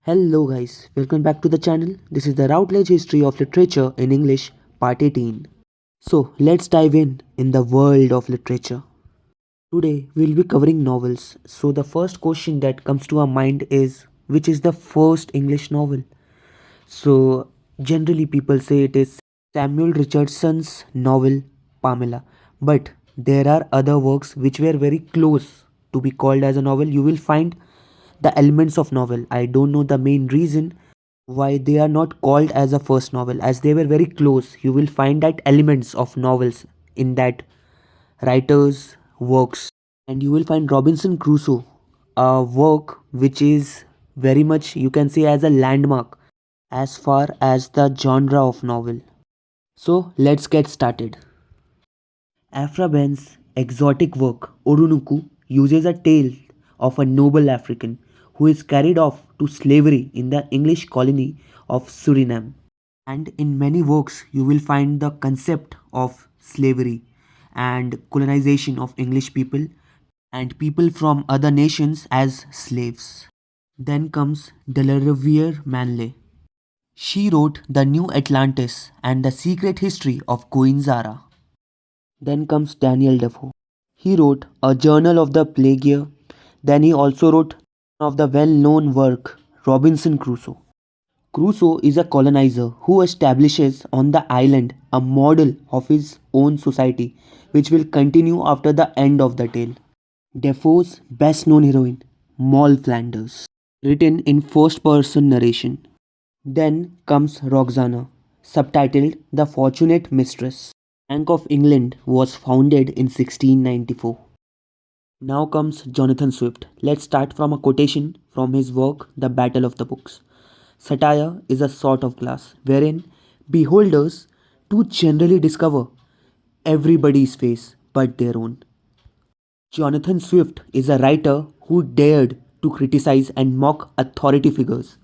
Hello guys, welcome back to the channel. This is the Routledge History of Literature in English, Part 18. So let's dive in the world of literature. Today we'll be covering novels. So the first question that comes to our mind is which is the first English novel? So generally people say it is Samuel Richardson's novel Pamela. But there are other works which were very close to be called as a novel. You will find the elements of novel. I don't know the main reason why they are not called as a first novel, as they were very close. You will find that elements of novels in that writer's works, and you will find Robinson Crusoe, a work which is very much, you can say, as a landmark as far as the genre of novel. So let's get started. Aphra Behn's exotic work Orunuku uses a tale of a noble African who is carried off to slavery in the English colony of Suriname. And in many works, you will find the concept of slavery and colonization of English people and people from other nations as slaves. Then comes Delsrivier Manley. She wrote The New Atlantis and The Secret History of Goinzara. Then comes Daniel Defoe. He wrote A Journal of the Plague Year. Then he also wrote one of the well-known work Robinson Crusoe. Crusoe is a colonizer who establishes on the island a model of his own society which will continue after the end of the tale. Defoe's best known heroine, Moll Flanders, written in first person narration. Then comes Roxana, subtitled The Fortunate Mistress. Bank of England was founded in 1694. Now comes Jonathan Swift. Let's start from a quotation from his work The Battle of the Books. Satire is a sort of glass wherein beholders too generally discover everybody's face but their own. Jonathan Swift is a writer who dared to criticize and mock authority figures.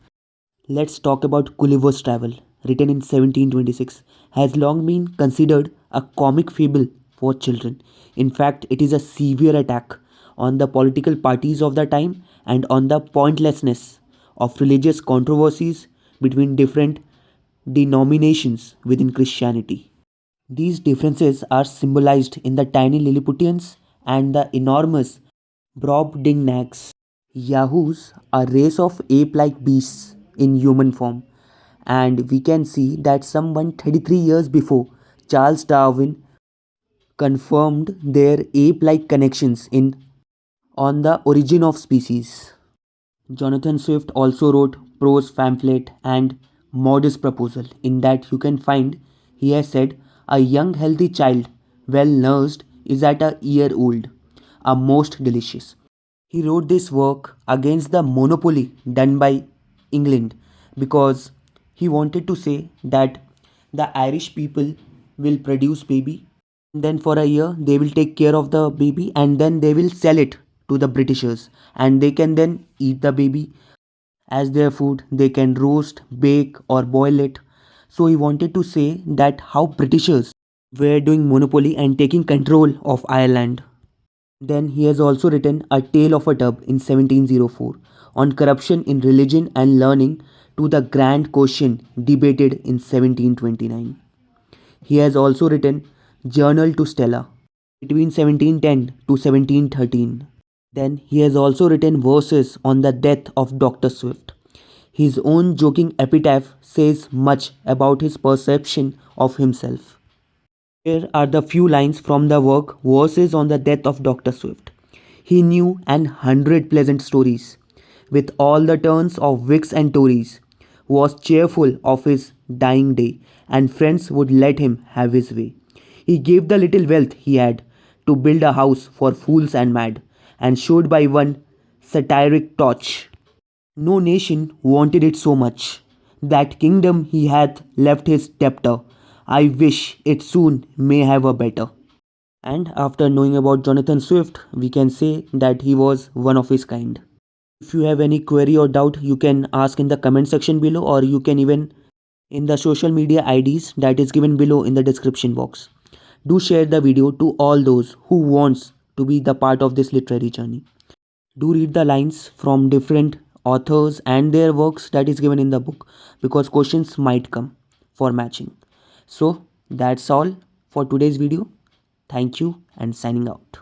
Let's talk about Gulliver's Travel, written in 1726, has long been considered a comic fable for children. In fact, it is a severe attack on the political parties of the time and on the pointlessness of religious controversies between different denominations within Christianity. These differences are symbolized in the tiny Lilliputians and the enormous Brobdingnags. Yahoos are a race of ape-like beasts in human form, and we can see that some 133 years before Charles Darwin confirmed their ape-like connections in On the Origin of Species. Jonathan Swift also wrote prose pamphlet and modest proposal. In that you can find he has said a young healthy child well nursed is at a year old, a most delicious. He wrote this work against the monopoly done by England because he wanted to say that the Irish people will produce baby, then for a year they will take care of the baby and then they will sell it to the Britishers and they can then eat the baby as their food. They can roast, bake or boil it. So he wanted to say that how Britishers were doing monopoly and taking control of Ireland. Then he has also written A Tale of a Tub in 1704 on corruption in religion and learning to the grand question debated in 1729. He has also written Journal to Stella between 1710 to 1713. Then he has also written verses on the death of Dr. Swift. His own joking epitaph says much about his perception of himself. Here are the few lines from the work Verses on the Death of Dr. Swift. He knew 100 pleasant stories, with all the turns of Whigs and Tories, was cheerful of his dying day, and friends would let him have his way. He gave the little wealth he had to build a house for fools and mad, and showed by one satiric torch. No nation wanted it so much. That kingdom he hath left his debtor. I wish it soon may have a better. And after knowing about Jonathan Swift, we can say that he was one of his kind. If you have any query or doubt, you can ask in the comment section below, or you can even in the social media IDs that is given below in the description box. Do share the video to all those who wants to be the part of this literary journey. Do read the lines from different authors and their works that is given in the book, because questions might come for matching. So that's all for today's video. Thank you and signing out.